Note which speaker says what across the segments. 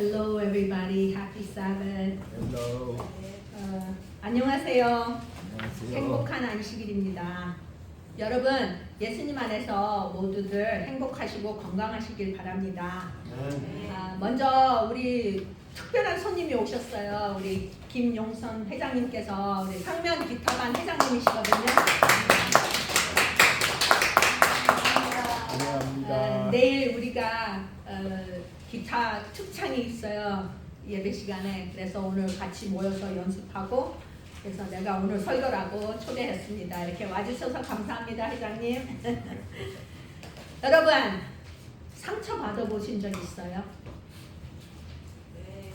Speaker 1: Hello everybody, happy Sabbath.
Speaker 2: Hello.
Speaker 1: 안녕하세요.
Speaker 2: 안녕하세요.
Speaker 1: 행복한 안식일입니다. 여러분, 예수님 안에서 모두들 행복하시고 건강하시길 바랍니다. 먼저 우리 특별한 손님이 오셨어요. 우리 김용선 회장님께서 우리 상면 기타반 회장님이시거든요.
Speaker 2: 안녕합니다.
Speaker 1: 내일 우리가 기타 특창이 있어요. 예배 시간에. 그래서 오늘 같이 모여서 연습하고, 그래서 내가 오늘 설교라고 초대했습니다. 이렇게 와주셔서 감사합니다, 회장님. 여러분, 상처 받아보신 적 있어요?
Speaker 3: 네.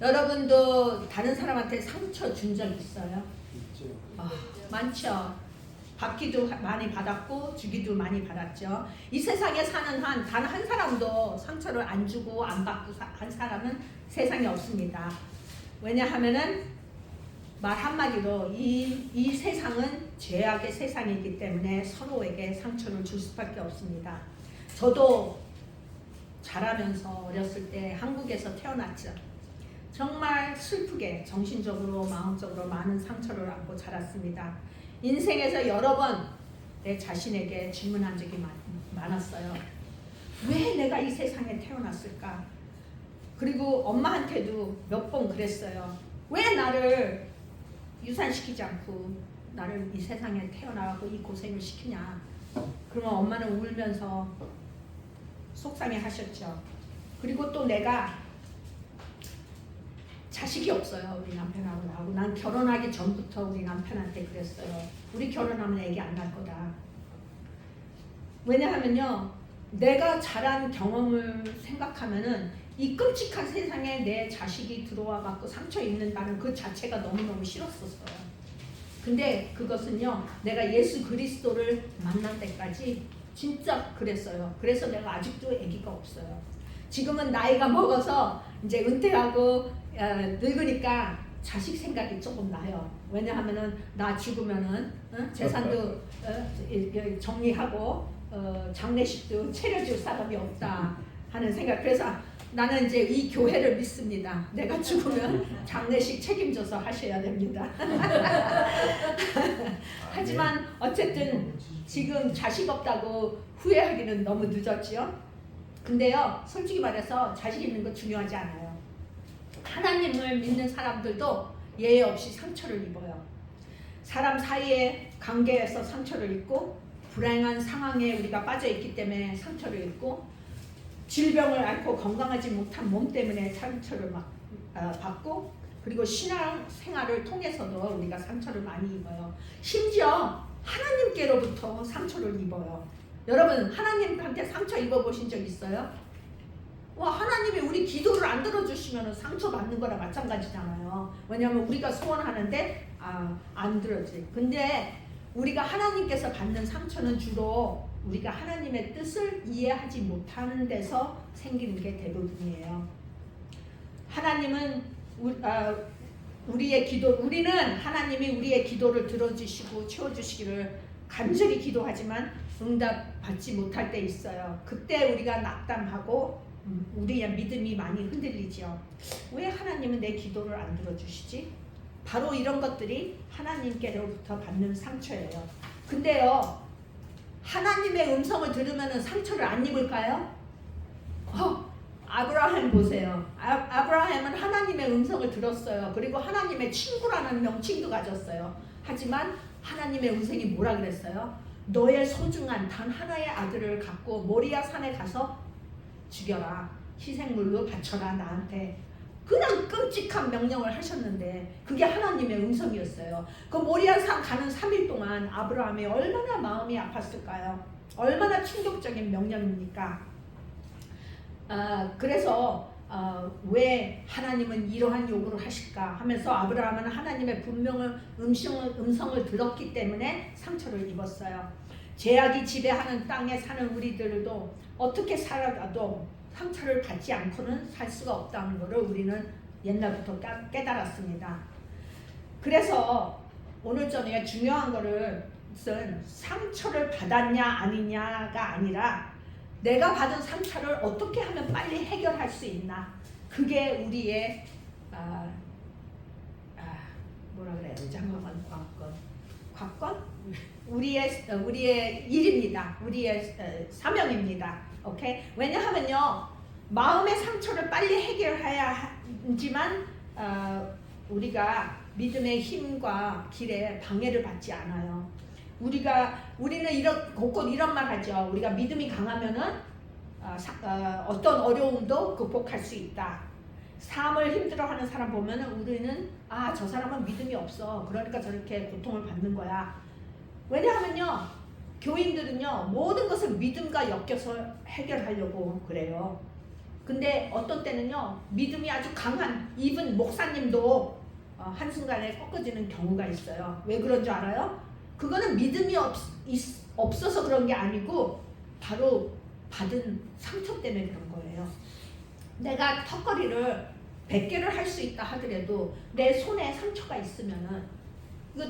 Speaker 1: 여러분도 다른 사람한테 상처 준 적 있어요?
Speaker 2: 있죠.
Speaker 1: 많죠. 받기도 많이 받았고 주기도 많이 받았죠. 이 세상에 사는 한 단 한 사람도 상처를 안 주고 안 받고 한 사람은 세상에 없습니다. 왜냐하면은 말 한마디로 이 세상은 죄악의 세상이기 때문에 서로에게 상처를 줄 수밖에 없습니다. 저도 자라면서 어렸을 때 한국에서 태어났죠. 정말 슬프게 정신적으로 마음적으로 많은 상처를 안고 자랐습니다. 인생에서 여러 번 내 자신에게 질문한 적이 많았어요. 왜 내가 이 세상에 태어났을까? 그리고 엄마한테도 몇 번 그랬어요. 왜 나를 유산시키지 않고 나를 이 세상에 태어나고 이 고생을 시키냐? 그러면 엄마는 울면서 속상해 하셨죠. 그리고 또 내가 자식이 없어요. 우리 남편하고 나하고. 난 결혼하기 전부터 우리 남편한테 그랬어요. 우리 결혼하면 애기 안 날 거다. 왜냐하면요, 내가 자란 경험을 생각하면은 이 끔찍한 세상에 내 자식이 들어와 갖고 상처 입는다는 그 자체가 너무너무 싫었었어요. 근데 그것은요, 내가 예수 그리스도를 만날 때까지 진짜 그랬어요. 그래서 내가 아직도 애기가 없어요. 지금은 나이가 먹어서 이제 은퇴하고 늙으니까 자식 생각이 조금 나요. 왜냐하면은 나 죽으면은 재산도 정리하고 장례식도 차려줄 사람이 없다 하는 생각. 그래서 나는 이제 이 교회를 믿습니다. 내가 죽으면 장례식 책임져서 하셔야 됩니다. 하지만 어쨌든 지금 자식 없다고 후회하기는 너무 늦었지요. 근데요, 솔직히 말해서 자식 있는 거 중요하지 않아요. 하나님을 믿는 사람들도 예외 없이 상처를 입어요. 사람 사이의 관계에서 상처를 입고, 불행한 상황에 우리가 빠져 있기 때문에 상처를 입고, 질병을 앓고 건강하지 못한 몸 때문에 상처를 받고, 그리고 신앙 생활을 통해서도 우리가 상처를 많이 입어요. 심지어 하나님께로부터 상처를 입어요. 여러분, 하나님한테 상처 입어보신 적 있어요? 하나님이 우리 기도를 안 들어주시면 상처받는 거랑 마찬가지잖아요. 왜냐하면 우리가 소원하는데 안 들어지. 근데 우리가 하나님께서 받는 상처는 주로 우리가 하나님의 뜻을 이해하지 못하는 데서 생기는 게 대부분이에요. 하나님은 우리는 하나님이 우리의 기도를 들어주시고 채워주시기를 간절히 기도하지만 응답 받지 못할 때 있어요. 그때 우리가 낙담하고 우리의 믿음이 많이 흔들리죠. 왜 하나님은 내 기도를 안 들어주시지? 바로 이런 것들이 하나님께로부터 받는 상처예요. 근데요, 하나님의 음성을 들으면 상처를 안 입을까요? 아브라함 보세요. 아브라함은 하나님의 음성을 들었어요. 그리고 하나님의 친구라는 명칭도 가졌어요. 하지만 하나님의 음성이 뭐라 그랬어요? 너의 소중한 단 하나의 아들을 갖고 모리아 산에 가서 죽여라. 희생물로 바쳐라 나한테. 그냥 끔찍한 명령을 하셨는데 그게 하나님의 음성이었어요. 그 모리아 산 가는 3일 동안 아브라함이 얼마나 마음이 아팠을까요? 얼마나 충격적인 명령입니까? 그래서 왜 하나님은 이러한 요구를 하실까 하면서 아브라함은 하나님의 분명한 음성을 들었기 때문에 상처를 입었어요. 죄악이 지배하는 땅에 사는 우리들도 어떻게 살아가도 상처를 받지 않고는 살 수가 없다는 것을 우리는 옛날부터 깨달았습니다. 그래서 오늘 저녁에 중요한 것은 상처를 받았냐 아니냐가 아니라 내가 받은 상처를 어떻게 하면 빨리 해결할 수 있나, 그게 우리의 뭐라 그래요? 잠깐만 관건? 우리의 일입니다. 우리의 사명입니다. 오케이? 왜냐하면요, 마음의 상처를 빨리 해결해야 하지만 우리가 믿음의 힘과 길에 방해를 받지 않아요. 우리는 곳곳 이런 말 하죠. 우리가 믿음이 강하면은 어떤 어려움도 극복할 수 있다. 삶을 힘들어하는 사람 보면은 우리는 저 사람은 믿음이 없어. 그러니까 저렇게 고통을 받는 거야. 왜냐하면요, 교인들은요 모든 것을 믿음과 엮여서 해결하려고 그래요. 근데 어떤 때는요 믿음이 아주 강한 이분 목사님도 한순간에 꺾어지는 경우가 있어요. 왜 그런 줄 알아요? 그거는 믿음이 없어서 그런 게 아니고 바로 받은 상처 때문에 그런 거예요. 내가 턱걸이를 100개를 할 수 있다 하더라도 내 손에 상처가 있으면은 이거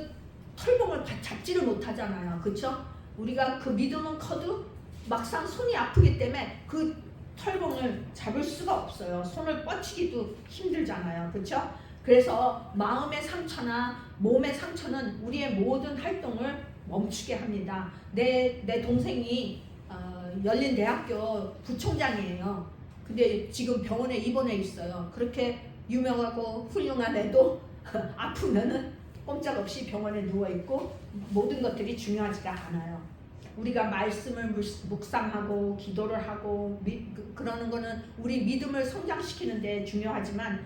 Speaker 1: 털봉을 잡지를 못하잖아요. 그렇죠? 우리가 그 믿음은 커도 막상 손이 아프기 때문에 그 털봉을 잡을 수가 없어요. 손을 뻗치기도 힘들잖아요. 그렇죠? 그래서 마음의 상처나 몸의 상처는 우리의 모든 활동을 멈추게 합니다. 내 동생이 열린 대학교 부총장이에요. 근데 지금 병원에 입원해 있어요. 그렇게 유명하고 훌륭한 애도 아프면은 꼼짝없이 병원에 누워있고 모든 것들이 중요하지가 않아요. 우리가 말씀을 묵상하고 기도를 하고 그러는 거는 우리 믿음을 성장시키는 데 중요하지만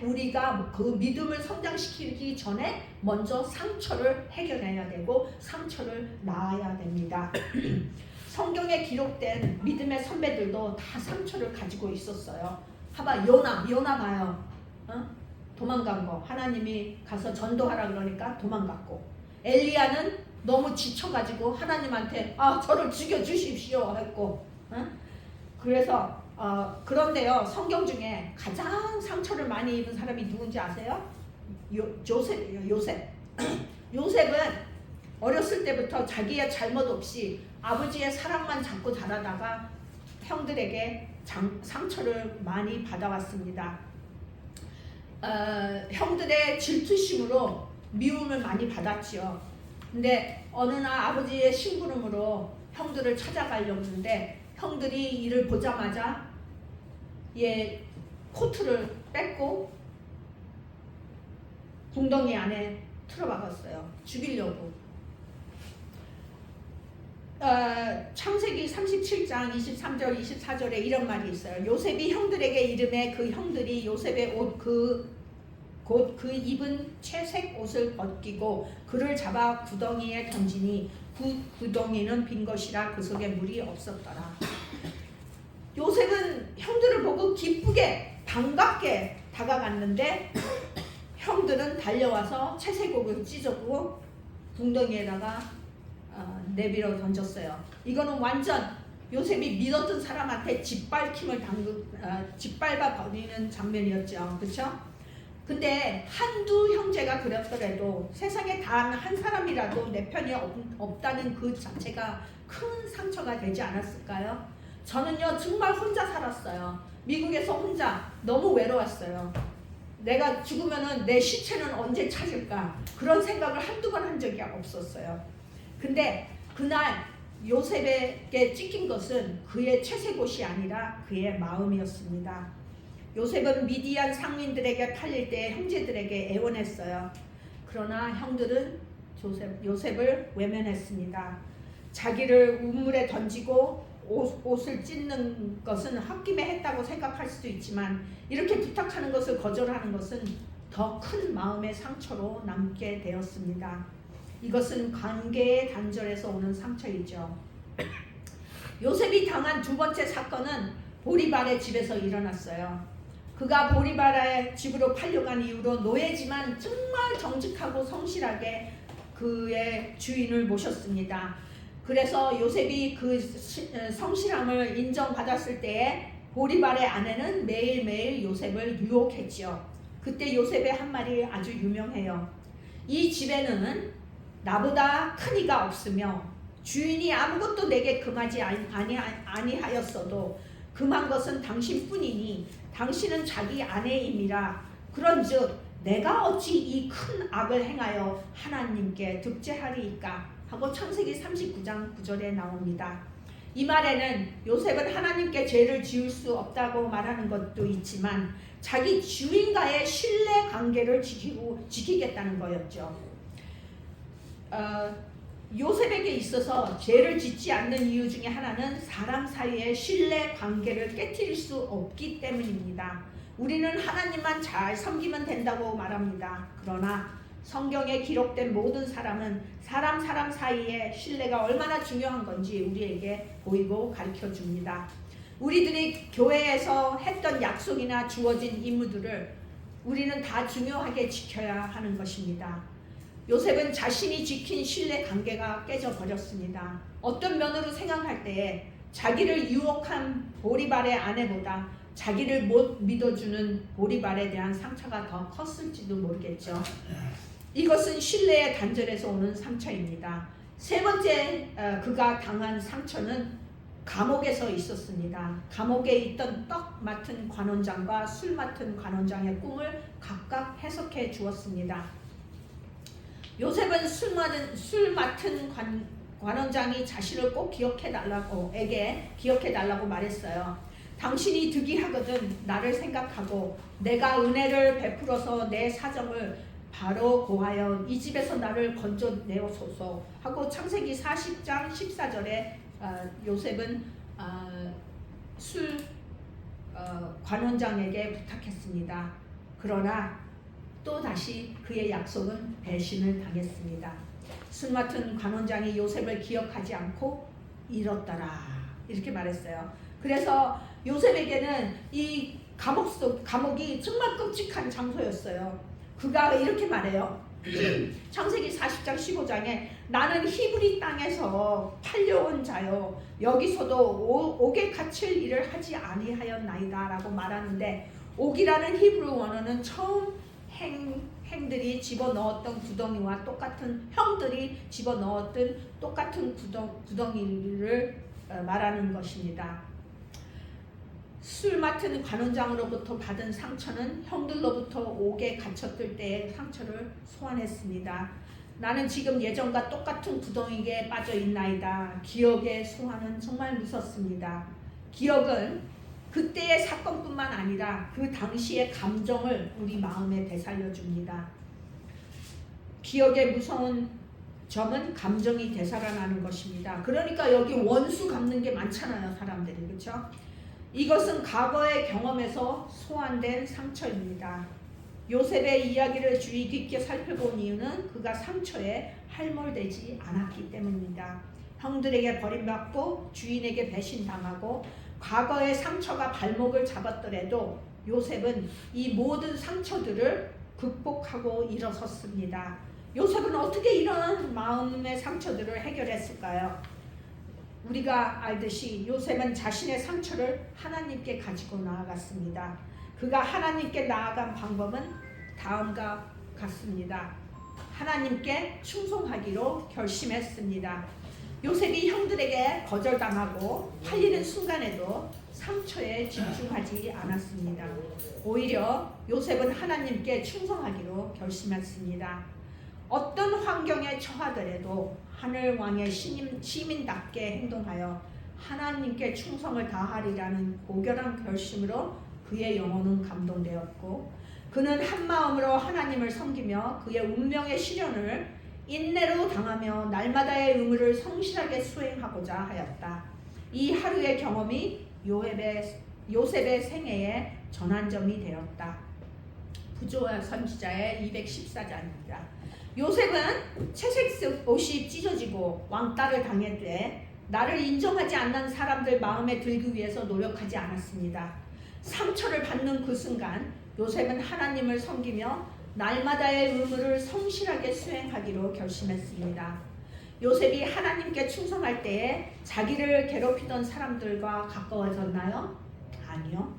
Speaker 1: 우리가 그 믿음을 성장시키기 전에 먼저 상처를 해결해야 되고 상처를 낳아야 됩니다. 성경에 기록된 믿음의 선배들도 다 상처를 가지고 있었어요. 봐봐, 요나 봐요. 도망간 거. 하나님이 가서 전도하라 그러니까 도망갔고, 엘리야는 너무 지쳐가지고 하나님한테 저를 죽여주십시오 했고, 그래서 그런데요, 성경 중에 가장 상처를 많이 입은 사람이 누군지 아세요? 요셉이에요. 요셉은 어렸을 때부터 자기의 잘못 없이 아버지의 사랑만 잡고 자라다가 형들에게 상처를 많이 받아왔습니다. 형들의 질투심으로 미움을 많이 받았지요. 근데 어느 날 아버지의 심부름으로 형들을 찾아가려고 하는데 형들이 이를 보자마자 얘 코트를 뺏고 궁덩이 안에 틀어박았어요. 죽이려고. 창세기 37장 23절 24절에 이런 말이 있어요. 요셉이 형들에게 이름해 그 형들이 요셉의 옷 곧 그 입은 채색 옷을 벗기고 그를 잡아 구덩이에 던지니 그 구덩이는 빈 것이라 그 속에 물이 없었더라. 요셉은 형들을 보고 기쁘게 반갑게 다가갔는데 형들은 달려와서 채색 옷을 찢었고 궁덩이에다가 내비로 던졌어요. 이거는 완전 요셉이 믿었던 사람한테 짓밟아 버리는 장면이었죠. 그렇죠? 근데 한두 형제가 그랬더라도 세상에 단 한 사람이라도 내 편이 없다는 그 자체가 큰 상처가 되지 않았을까요? 저는요 정말 혼자 살았어요. 미국에서 혼자 너무 외로웠어요. 내가 죽으면은 내 시체는 언제 찾을까? 그런 생각을 한두 번 한 적이 없었어요. 근데 그날 요셉에게 찍힌 것은 그의 채색 옷이 아니라 그의 마음이었습니다. 요셉은 미디안 상민들에게 팔릴 때 형제들에게 애원했어요. 그러나 형들은 요셉을 외면했습니다. 자기를 우물에 던지고 옷을 찢는 것은 홧김에 했다고 생각할 수도 있지만 이렇게 부탁하는 것을 거절하는 것은 더 큰 마음의 상처로 남게 되었습니다. 이것은 관계의 단절에서 오는 상처이죠. 요셉이 당한 두 번째 사건은 보리발의 집에서 일어났어요. 그가 보리발의 집으로 팔려간 이후로 노예지만 정말 정직하고 성실하게 그의 주인을 모셨습니다. 그래서 요셉이 그 성실함을 인정받았을 때에 보리발의 아내는 매일매일 요셉을 유혹했지요. 그때 요셉의 한 말이 아주 유명해요. 이 집에는 나보다 큰 이가 없으며 주인이 아무것도 내게 금하지 아니하였어도 금한 것은 당신뿐이니 당신은 자기 아내임이라. 그런즉 내가 어찌 이 큰 악을 행하여 하나님께 득죄하리이까 하고 창세기 39장 9절에 나옵니다. 이 말에는 요셉은 하나님께 죄를 지을 수 없다고 말하는 것도 있지만 자기 주인과의 신뢰 관계를 지키겠다는 거였죠. 요셉에게 있어서 죄를 짓지 않는 이유 중에 하나는 사람 사이의 신뢰 관계를 깨트릴 수 없기 때문입니다. 우리는 하나님만 잘 섬기면 된다고 말합니다. 그러나 성경에 기록된 모든 사람은 사람 사이의 신뢰가 얼마나 중요한 건지 우리에게 보이고 가르쳐 줍니다. 우리들이 교회에서 했던 약속이나 주어진 임무들을 우리는 다 중요하게 지켜야 하는 것입니다. 요셉은 자신이 지킨 신뢰 관계가 깨져 버렸습니다. 어떤 면으로 생각할 때에 자기를 유혹한 보리발의 아내보다 자기를 못 믿어주는 보리발에 대한 상처가 더 컸을지도 모르겠죠. 이것은 신뢰의 단절에서 오는 상처입니다. 세 번째 그가 당한 상처는 감옥에서 있었습니다. 감옥에 있던 떡 맡은 관원장과 술 맡은 관원장의 꿈을 각각 해석해 주었습니다. 요셉은 술 맡은 관원장이 자신을 꼭 기억해 달라고 말했어요. 당신이 득이하거든 나를 생각하고 내가 은혜를 베풀어서 내 사정을 바로 고하여 이 집에서 나를 건져내소서 하고 창세기 40장 14절에 요셉은 술 관원장에게 부탁했습니다. 그러나 또다시 그의 약속은 배신을 당했습니다. 술 맡은 관원장이 요셉을 기억하지 않고 잃었더라 이렇게 말했어요. 그래서 요셉에게는 이 감옥이 정말 끔찍한 장소였어요. 그가 이렇게 말해요. 창세기 40장 15장에 나는 히브리 땅에서 팔려온 자요 여기서도 옥에 갇힐 일을 하지 아니하였나이다 라고 말하는데, 옥이라는 히브리 원어는 처음 행들이 집어넣었던 구덩이와 똑같은 형들이 집어넣었던 똑같은 구덩이를 말하는 것입니다. 술 맡은 관원장으로부터 받은 상처는 형들로부터 옥에 갇혔을 때의 상처를 소환했습니다. 나는 지금 예전과 똑같은 구덩이에 빠져 있나이다. 기억의 소환은 정말 무섭습니다. 기억은 그때의 사건뿐만 아니라 그 당시의 감정을 우리 마음에 되살려 줍니다. 기억의 무서운 점은 감정이 되살아나는 것입니다. 그러니까 여기 원수 갚는 게 많잖아요, 사람들이. 그렇죠? 이것은 과거의 경험에서 소환된 상처입니다. 요셉의 이야기를 주의 깊게 살펴본 이유는 그가 상처에 할몰되지 않았기 때문입니다. 형들에게 버림받고 주인에게 배신당하고 과거의 상처가 발목을 잡았더라도 요셉은 이 모든 상처들을 극복하고 일어섰습니다. 요셉은 어떻게 이런 마음의 상처들을 해결했을까요? 우리가 알듯이 요셉은 자신의 상처를 하나님께 가지고 나아갔습니다. 그가 하나님께 나아간 방법은 다음과 같습니다. 하나님께 충성하기로 결심했습니다. 요셉이 형들에게 거절당하고 팔리는 순간에도 상처에 집중하지 않았습니다. 오히려 요셉은 하나님께 충성하기로 결심했습니다. 어떤 환경에 처하더라도 하늘 왕의 시민답게 행동하여 하나님께 충성을 다하리라는 고결한 결심으로 그의 영혼은 감동되었고, 그는 한마음으로 하나님을 섬기며 그의 운명의 시련을 인내로 당하며 날마다의 의무를 성실하게 수행하고자 하였다. 이 하루의 경험이 요셉의 생애의 전환점이 되었다. 부조와 선지자의 214장입니다. 요셉은 채색 옷이 찢어지고 왕따를 당했되 나를 인정하지 않는 사람들 마음에 들기 위해서 노력하지 않았습니다. 상처를 받는 그 순간 요셉은 하나님을 섬기며 날마다의 의무를 성실하게 수행하기로 결심했습니다. 요셉이 하나님께 충성할 때에 자기를 괴롭히던 사람들과 가까워졌나요? 아니요.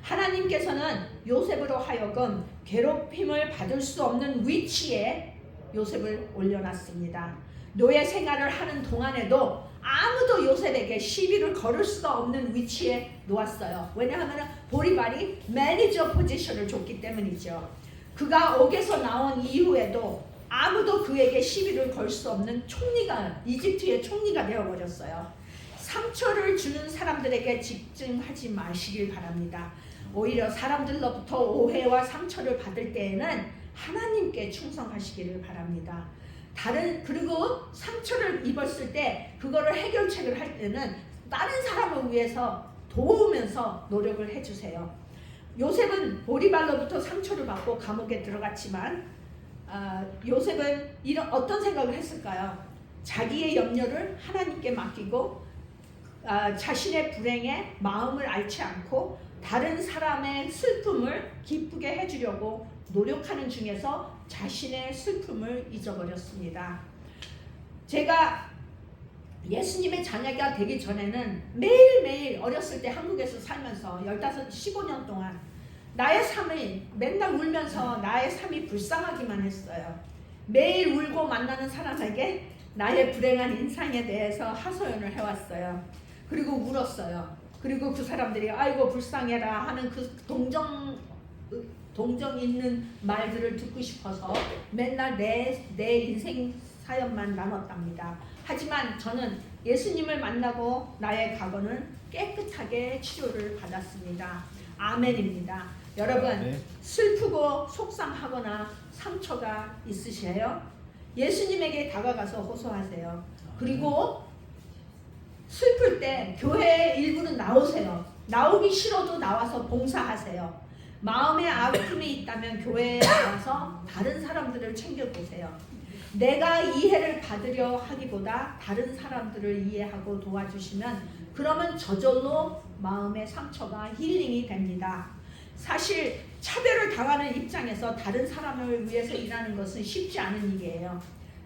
Speaker 1: 하나님께서는 요셉으로 하여금 괴롭힘을 받을 수 없는 위치에 요셉을 올려놨습니다. 노예 생활을 하는 동안에도 아무도 요셉에게 시비를 걸을 수가 없는 위치에 놓았어요. 왜냐하면 보리발이 매니저 포지션을 줬기 때문이죠. 그가 옥에서 나온 이후에도 아무도 그에게 시비를 걸 수 없는 총리가, 이집트의 총리가 되어버렸어요. 상처를 주는 사람들에게 집중하지 마시길 바랍니다. 오히려 사람들로부터 오해와 상처를 받을 때에는 하나님께 충성하시기를 바랍니다. 그리고 상처를 입었을 때 그거를 해결책을 할 때는 다른 사람을 위해서 도우면서 노력을 해주세요. 요셉은 보리발로부터 상처를 받고 감옥에 들어갔지만 요셉은 어떤 생각을 했을까요? 자기의 염려를 하나님께 맡기고 자신의 불행에 마음을 앓지 않고 다른 사람의 슬픔을 기쁘게 해주려고 노력하는 중에서 자신의 슬픔을 잊어버렸습니다. 제가 예수님의 자녀가 되기 전에는 매일매일 어렸을 때 한국에서 살면서 15년 동안 나의 삶이 맨날 울면서 나의 삶이 불쌍하기만 했어요. 매일 울고 만나는 사람에게 나의 불행한 인생에 대해서 하소연을 해왔어요. 그리고 울었어요. 그리고 그 사람들이 아이고 불쌍해라 하는 그 동정 있는 말들을 듣고 싶어서 맨날 내 인생 사연만 나눴답니다. 하지만 저는 예수님을 만나고 나의 과거는 깨끗하게 치료를 받았습니다. 아멘입니다. 여러분, 슬프고 속상하거나 상처가 있으세요? 예수님에게 다가가서 호소하세요. 그리고 슬플 때 교회의 일부는 나오세요. 나오기 싫어도 나와서 봉사하세요. 마음에 아픔이 있다면 교회에 나와서 다른 사람들을 챙겨보세요. 내가 이해를 받으려 하기보다 다른 사람들을 이해하고 도와주시면 그러면 저절로 마음의 상처가 힐링이 됩니다. 사실 차별을 당하는 입장에서 다른 사람을 위해서 일하는 것은 쉽지 않은 일이에요.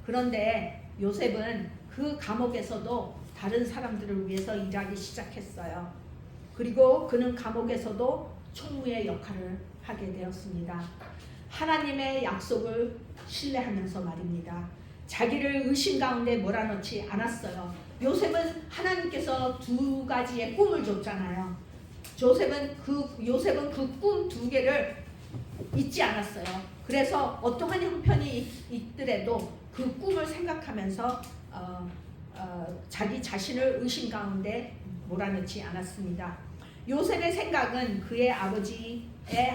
Speaker 1: 그런데 요셉은 그 감옥에서도 다른 사람들을 위해서 일하기 시작했어요. 그리고 그는 감옥에서도 총무의 역할을 하게 되었습니다. 하나님의 약속을 신뢰하면서 말입니다. 자기를 의심 가운데 몰아넣지 않았어요. 요셉은 하나님께서 2가지의 꿈을 줬잖아요. 요셉은 그 꿈 2개를 잊지 않았어요. 그래서 어떠한 형편이 있더라도 그 꿈을 생각하면서 자기 자신을 의심 가운데 몰아넣지 않았습니다. 요셉의 생각은 그의 아버지의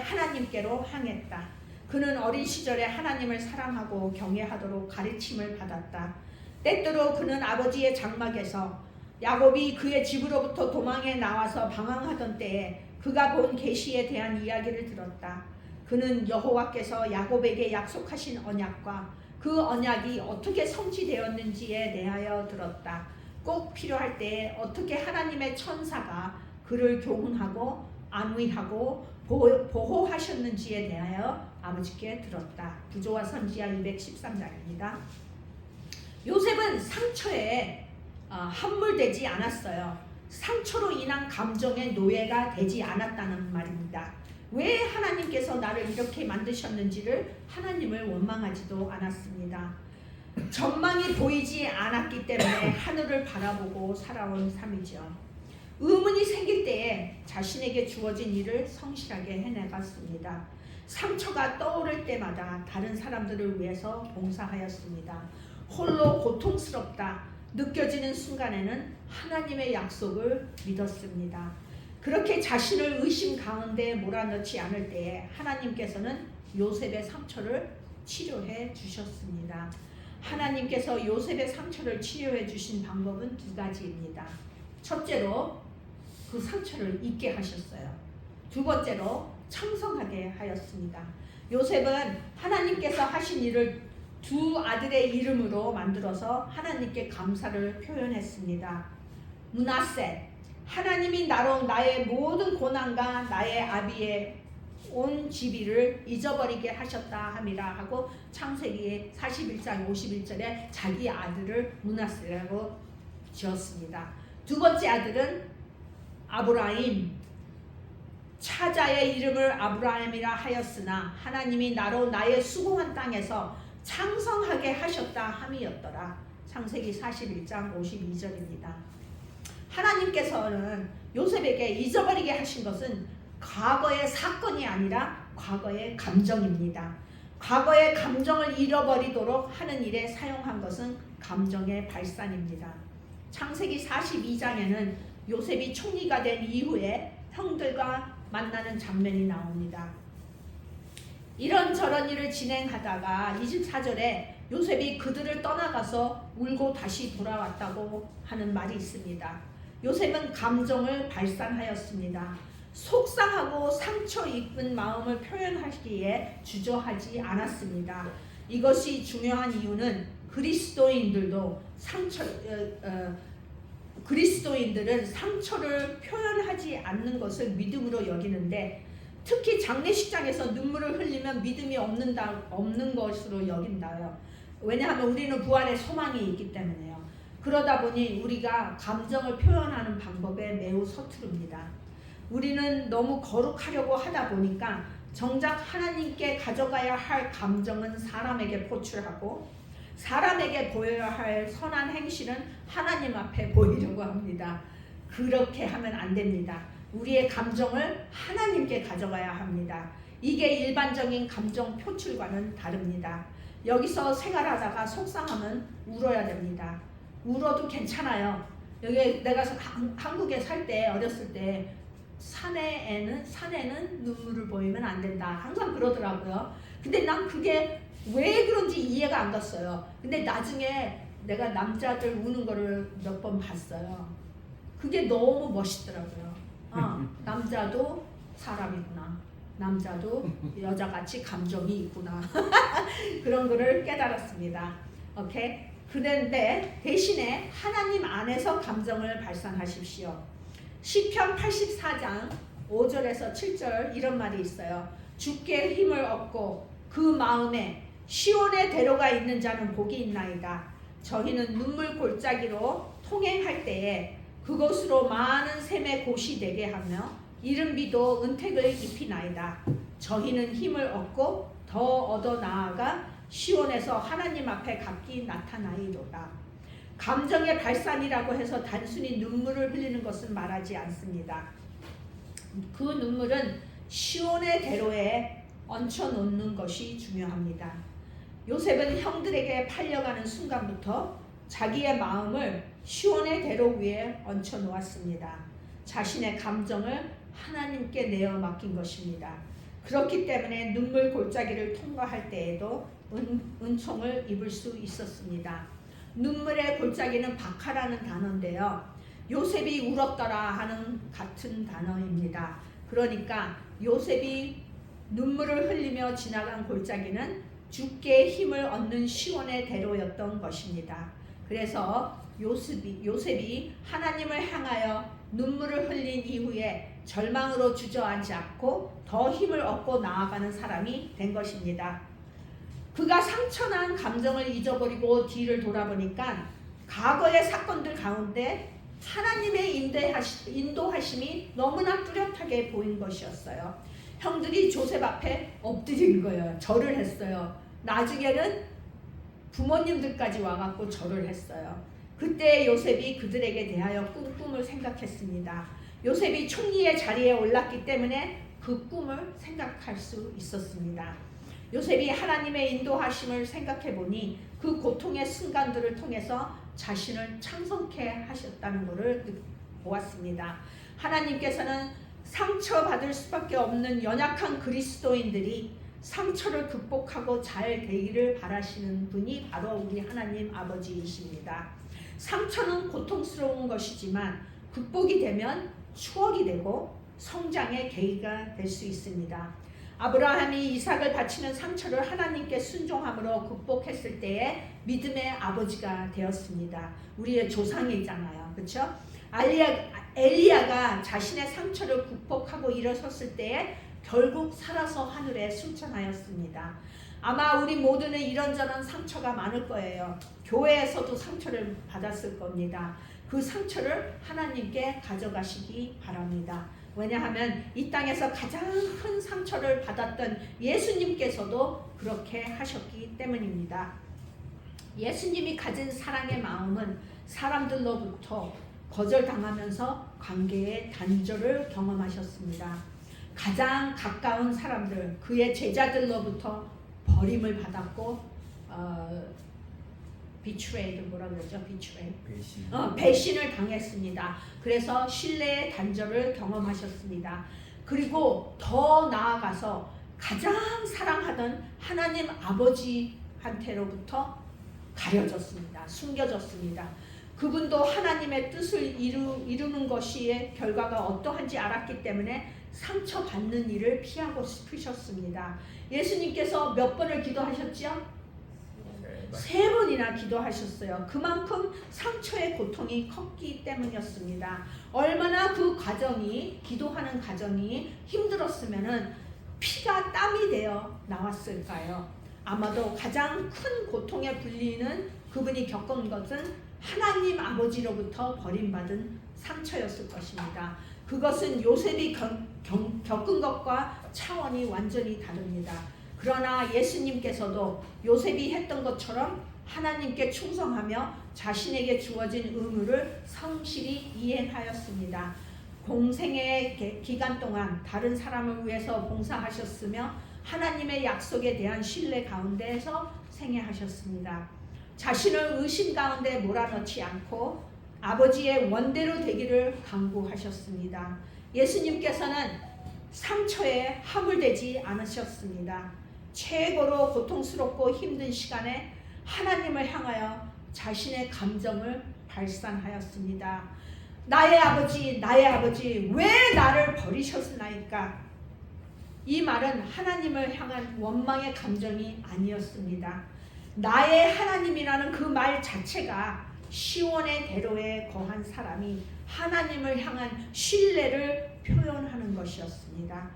Speaker 1: 하나님께로 향했다. 그는 어린 시절에 하나님을 사랑하고 경외하도록 가르침을 받았다. 때때로 그는 아버지의 장막에서 야곱이 그의 집으로부터 도망해 나와서 방황하던 때에 그가 본 계시에 대한 이야기를 들었다. 그는 여호와께서 야곱에게 약속하신 언약과 그 언약이 어떻게 성취되었는지에 대하여 들었다. 꼭 필요할 때에 어떻게 하나님의 천사가 그를 교훈하고 안위하고 보호하셨는지에 대하여 아버지께 들었다. 부조와 선지자 213장입니다. 요셉은 상처에 함몰되지 않았어요. 상처로 인한 감정의 노예가 되지 않았다는 말입니다. 왜 하나님께서 나를 이렇게 만드셨는지를 하나님을 원망하지도 않았습니다. 전망이 보이지 않았기 때문에 하늘을 바라보고 살아온 삶이죠. 의문이 생길 때에 자신에게 주어진 일을 성실하게 해내갔습니다. 상처가 떠오를 때마다 다른 사람들을 위해서 봉사하였습니다. 홀로 고통스럽다 느껴지는 순간에는 하나님의 약속을 믿었습니다. 그렇게 자신을 의심 가운데 몰아넣지 않을 때에 하나님께서는 요셉의 상처를 치료해 주셨습니다. 하나님께서 요셉의 상처를 치료해 주신 방법은 2가지입니다. 첫째로 그 상처를 잊게 하셨어요. 2번째로 청성하게 하였습니다. 요셉은 하나님께서 하신 일을 2 아들의 이름으로 만들어서 하나님께 감사를 표현했습니다. 므낫세, 하나님이 나로 나의 모든 고난과 나의 아비의 온 지비를 잊어버리게 하셨다 함이라 하고 창세기 41장 51절에 자기 아들을 므낫세라고 지었습니다. 2번째 아들은 아브라임, 차자의 이름을 아브라함이라 하였으나 하나님이 나로 나의 수고한 땅에서 창성하게 하셨다 함이었더라. 창세기 41장 52절입니다. 하나님께서는 요셉에게 잊어버리게 하신 것은 과거의 사건이 아니라 과거의 감정입니다. 과거의 감정을 잃어버리도록 하는 일에 사용한 것은 감정의 발산입니다. 창세기 42장에는 요셉이 총리가 된 이후에 형들과 만나는 장면이 나옵니다. 이런저런 일을 진행하다가 24절에 요셉이 그들을 떠나가서 울고 다시 돌아왔다고 하는 말이 있습니다. 요셉은 감정을 발산하였습니다. 속상하고 상처 입은 마음을 표현하기에 주저하지 않았습니다. 이것이 중요한 이유는 그리스도인들은 상처를 표현하지 않는 것을 믿음으로 여기는데, 특히 장례식장에서 눈물을 흘리면 믿음이 없는 것으로 여긴다요. 왜냐하면 우리는 부활의 소망이 있기 때문에요. 그러다 보니 우리가 감정을 표현하는 방법에 매우 서투릅니다. 우리는 너무 거룩하려고 하다 보니까 정작 하나님께 가져가야 할 감정은 사람에게 포출하고, 사람에게 보여야 할 선한 행실은 하나님 앞에 보이려고 합니다. 그렇게 하면 안 됩니다. 우리의 감정을 하나님께 가져가야 합니다. 이게 일반적인 감정 표출과는 다릅니다. 여기서 생활하다가 속상하면 울어야 됩니다. 울어도 괜찮아요. 여기 내가 한국에 살 때, 어렸을 때 산에는 눈물을 보이면 안 된다, 항상 그러더라고요. 근데 난 그게 왜 그런지 이해가 안 갔어요. 근데 나중에 내가 남자들 우는 거를 몇 번 봤어요. 그게 너무 멋있더라고요. 남자도 사람이구나, 남자도 여자같이 감정이 있구나. 그런 거를 깨달았습니다. 오케이? 그런데 대신에 하나님 안에서 감정을 발산하십시오. 시편 84장 5절에서 7절 이런 말이 있어요. 주께 힘을 얻고 그 마음에 시온의 대로가 있는 자는 복이 있나이다. 저희는 눈물 골짜기로 통행할 때에 그곳으로 많은 샘의 곳이 되게 하며 이른 비도 은택을 입히나이다. 저희는 힘을 얻고 더 얻어 나아가 시온에서 하나님 앞에 각기 나타나이로다. 감정의 발산이라고 해서 단순히 눈물을 흘리는 것은 말하지 않습니다. 그 눈물은 시온의 대로에 얹혀놓는 것이 중요합니다. 요셉은 형들에게 팔려가는 순간부터 자기의 마음을 시온의 대로 위에 얹혀놓았습니다. 자신의 감정을 하나님께 내어 맡긴 것입니다. 그렇기 때문에 눈물 골짜기를 통과할 때에도 은총을 입을 수 있었습니다. 눈물의 골짜기는 바카라는 단어인데요, 요셉이 울었더라 하는 같은 단어입니다. 그러니까 요셉이 눈물을 흘리며 지나간 골짜기는 주께 힘을 얻는 시온의 대로였던 것입니다. 그래서 요셉이 하나님을 향하여 눈물을 흘린 이후에 절망으로 주저앉지 않고 더 힘을 얻고 나아가는 사람이 된 것입니다. 그가 상처난 감정을 잊어버리고 뒤를 돌아보니까 과거의 사건들 가운데 하나님의 인도하심이 너무나 뚜렷하게 보인 것이었어요. 형들이 조셉 앞에 엎드린 거예요. 절을 했어요. 나중에는 부모님들까지 와갖고 절을 했어요. 그때 요셉이 그들에게 대하여 꿈을 생각했습니다. 요셉이 총리의 자리에 올랐기 때문에 그 꿈을 생각할 수 있었습니다. 요셉이 하나님의 인도하심을 생각해 보니 그 고통의 순간들을 통해서 자신을 창성케 하셨다는 것을 보았습니다. 하나님께서는 상처받을 수밖에 없는 연약한 그리스도인들이 상처를 극복하고 잘 되기를 바라시는 분이 바로 우리 하나님 아버지이십니다. 상처는 고통스러운 것이지만 극복이 되면 추억이 되고 성장의 계기가 될 수 있습니다. 아브라함이 이삭을 바치는 상처를 하나님께 순종함으로 극복했을 때에 믿음의 아버지가 되었습니다. 우리의 조상이잖아요. 그렇죠? 엘리야가 자신의 상처를 극복하고 일어섰을 때에 결국 살아서 하늘에 승천하였습니다. 아마 우리 모두는 이런저런 상처가 많을 거예요. 교회에서도 상처를 받았을 겁니다. 그 상처를 하나님께 가져가시기 바랍니다. 왜냐하면 이 땅에서 가장 큰 상처를 받았던 예수님께서도 그렇게 하셨기 때문입니다. 예수님이 가진 사랑의 마음은 사람들로부터 거절당하면서 관계의 단절을 경험하셨습니다. 가장 가까운 사람들, 그의 제자들로부터 버림을 받았고 betrayed, 뭐라 그러죠? 배신을 당했습니다. 그래서 신뢰의 단절을 경험하셨습니다. 그리고 더 나아가서 가장 사랑하던 하나님 아버지한테로부터 가려졌습니다. 숨겨졌습니다. 그분도 하나님의 뜻을 이루는 것이 결과가 어떠한지 알았기 때문에 상처받는 일을 피하고 싶으셨습니다. 예수님께서 몇 번을 기도하셨죠? 3번이나 기도하셨어요. 그만큼 상처의 고통이 컸기 때문이었습니다. 얼마나 그 과정이, 기도하는 과정이 힘들었으면은 피가 땀이 되어 나왔을까요? 아마도 가장 큰 고통에 불리는 그분이 겪은 것은 하나님 아버지로부터 버림받은 상처였을 것입니다. 그것은 요셉이 겪은 것과 차원이 완전히 다릅니다. 그러나 예수님께서도 요셉이 했던 것처럼 하나님께 충성하며 자신에게 주어진 의무를 성실히 이행하였습니다. 공생의 기간 동안 다른 사람을 위해서 봉사하셨으며 하나님의 약속에 대한 신뢰 가운데에서 생애하셨습니다. 자신을 의심 가운데 몰아넣지 않고 아버지의 원대로 되기를 강구하셨습니다. 예수님께서는 상처에 함몰되지 않으셨습니다. 최고로 고통스럽고 힘든 시간에 하나님을 향하여 자신의 감정을 발산하였습니다. 나의 아버지, 나의 아버지, 왜 나를 버리셨나이까? 이 말은 하나님을 향한 원망의 감정이 아니었습니다. 나의 하나님이라는 그 말 자체가 시온의 대로에 거한 사람이 하나님을 향한 신뢰를 표현하는 것이었습니다.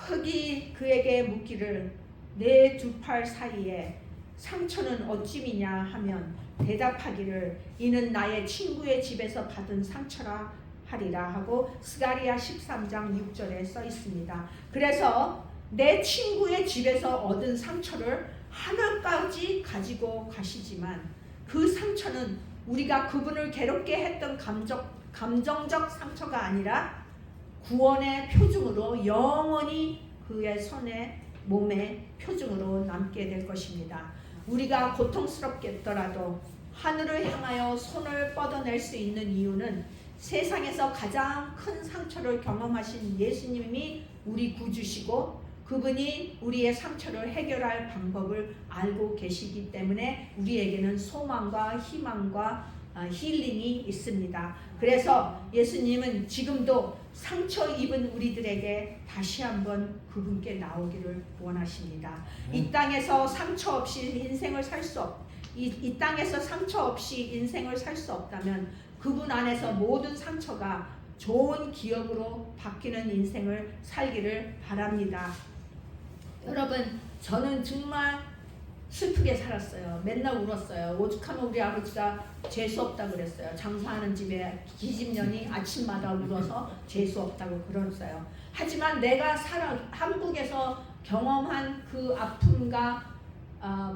Speaker 1: 흙이 그에게 묻기를 내 두 팔 사이에 상처는 어찌미냐 하면 대답하기를 이는 나의 친구의 집에서 받은 상처라 하리라 하고 스가랴 13장 6절에 써 있습니다. 그래서 내 친구의 집에서 얻은 상처를 하나까지 가지고 가시지만 그 상처는 우리가 그분을 괴롭게 했던 감정적 상처가 아니라 구원의 표징으로 영원히 그의 손에 몸에 표징으로 남게 될 것입니다. 우리가 고통스럽겠더라도 하늘을 향하여 손을 뻗어낼 수 있는 이유는 세상에서 가장 큰 상처를 경험하신 예수님이 우리 구주시고 그분이 우리의 상처를 해결할 방법을 알고 계시기 때문에 우리에게는 소망과 희망과 힐링이 있습니다. 그래서 예수님은 지금도 상처 입은 우리들에게 다시 한번 그분께 나오기를 원하십니다. 이 땅에서 상처 없이 인생을 살 수 이 땅에서 상처 없이 인생을 살 수 없다면 그분 안에서 모든 상처가 좋은 기억으로 바뀌는 인생을 살기를 바랍니다. 여러분, 저는 정말 슬프게 살았어요. 맨날 울었어요. 오죽하면 우리 아버지가 재수 없다고 그랬어요. 장사하는 집에 기집년이 아침마다 울어서 재수 없다고 그랬어요. 하지만 내가 한국에서 경험한 그 아픔과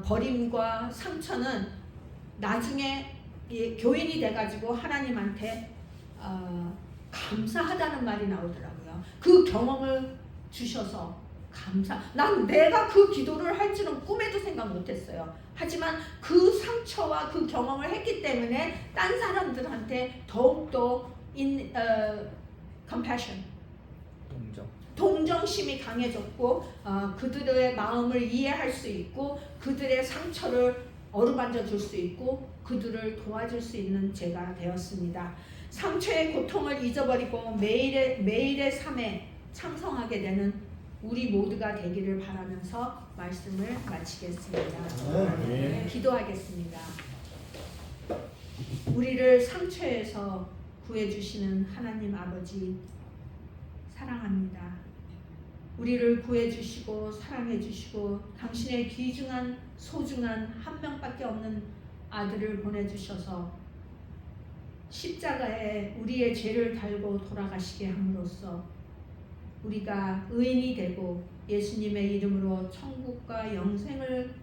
Speaker 1: 버림과 상처는 나중에 교인이 돼가지고 하나님한테 감사하다는 말이 나오더라고요. 그 경험을 주셔서 난 내가 그 기도를 할 줄은 꿈에도 생각 못했어요. 하지만 그 상처와 그 경험을 했기 때문에 딴 사람들한테 더욱더 compassion, 동정심이 강해졌고 그들의 마음을 이해할 수 있고 그들의 상처를 어루만져 줄 수 있고 그들을 도와줄 수 있는 제가 되었습니다. 상처의 고통을 잊어버리고 매일의 삶에 찬송하게 되는 우리 모두가 되기를 바라면서 말씀을 마치겠습니다. 기도하겠습니다. 우리를 상처에서 구해주시는 하나님 아버지 사랑합니다. 우리를 구해주시고 사랑해주시고 당신의 귀중한 소중한 한 명밖에 없는 아들을 보내주셔서 십자가에 우리의 죄를 달고 돌아가시게 함으로써 우리가 의인이 되고 예수님의 이름으로 천국과 영생을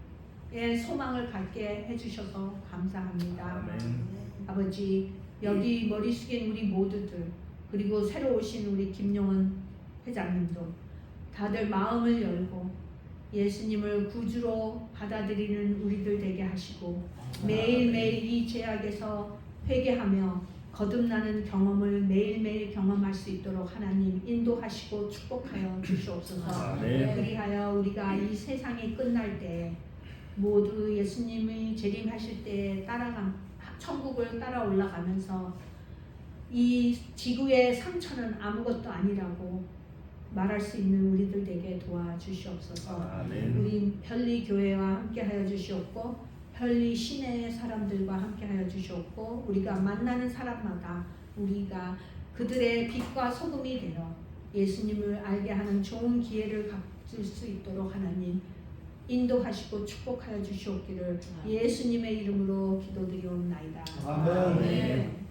Speaker 1: 소망을 갖게 해주셔서 감사합니다.
Speaker 2: 아멘.
Speaker 1: 아버지, 여기 머리 숙인 우리 모두들, 그리고 새로 오신 우리 김용원 회장님도 다들 마음을 열고 예수님을 구주로 받아들이는 우리들 되게 하시고 매일매일 이 죄악에서 회개하며 거듭나는 경험을 매일매일 경험할 수 있도록 하나님 인도하시고 축복하여 주시옵소서.
Speaker 2: 아멘.
Speaker 1: 그리하여 우리가 이 세상이 끝날 때 모두 예수님이 재림하실 때 천국을 따라 올라가면서 이 지구의 상처는 아무것도 아니라고 말할 수 있는 우리들 되게 도와주시옵소서.
Speaker 2: 아멘.
Speaker 1: 우리 편리 교회와 함께하여 주시옵고 편리 시내의 사람들과 함께하여 주시옵고 우리가 만나는 사람마다 우리가 그들의 빛과 소금이 되어 예수님을 알게 하는 좋은 기회를 가질 수 있도록 하나님 인도하시고 축복하여 주시옵기를 예수님의 이름으로 기도드리옵나이다.
Speaker 3: 아멘.
Speaker 1: 아멘.